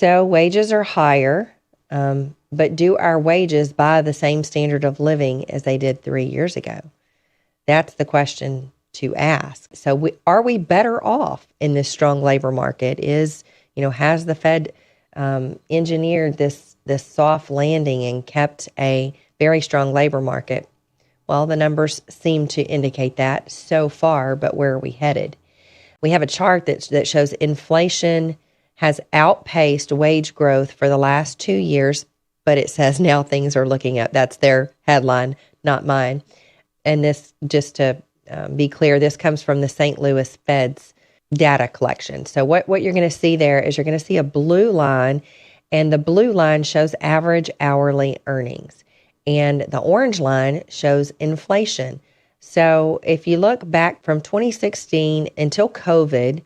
So wages are higher, but do our wages buy the same standard of living as they did 3 years ago? That's the question to ask. So are we better off in this strong labor market? Has the Fed engineered this soft landing and kept a very strong labor market? Well, the numbers seem to indicate that so far, but where are we headed? We have a chart that shows inflation has outpaced wage growth for the last 2 years, but it says now things are looking up. That's their headline, not mine. And this, just to be clear, this comes from the St. Louis Fed's data collection. So what you're going to see there is you're going to see a blue line, and the blue line shows average hourly earnings, and the orange line shows inflation. So if you look back from 2016 until COVID,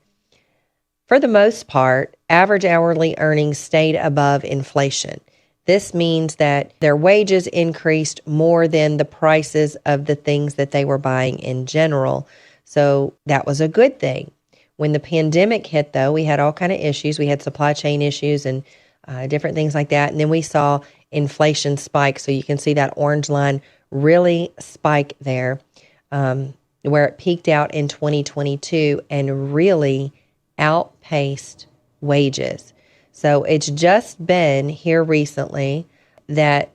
for the most part, average hourly earnings stayed above inflation. This means that their wages increased more than the prices of the things that they were buying in general. So that was a good thing. When the pandemic hit, though, we had all kinds of issues. We had supply chain issues and different things like that. And then we saw inflation spike. So you can see that orange line really spike there, where it peaked out in 2022 and really outpaced wages. So it's just been here recently that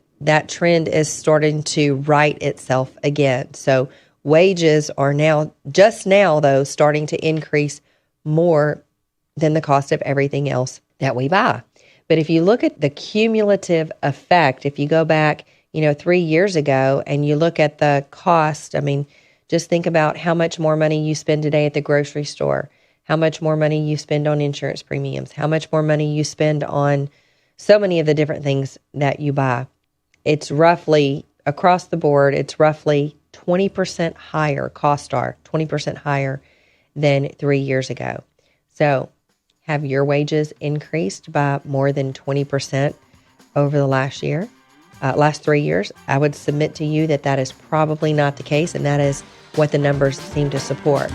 trend is starting to right itself again. So wages are just now, though, starting to increase more than the cost of everything else that we buy. But if you look at the cumulative effect, if you go back, 3 years ago and you look at the cost, just think about how much more money you spend today at the grocery store, how much more money you spend on insurance premiums, how much more money you spend on so many of the different things that you buy. It's roughly, across the board, it's roughly 20% higher, costs are 20% higher than 3 years ago. So have your wages increased by more than 20% over the last 3 years? I would submit to you that is probably not the case, and that is what the numbers seem to support.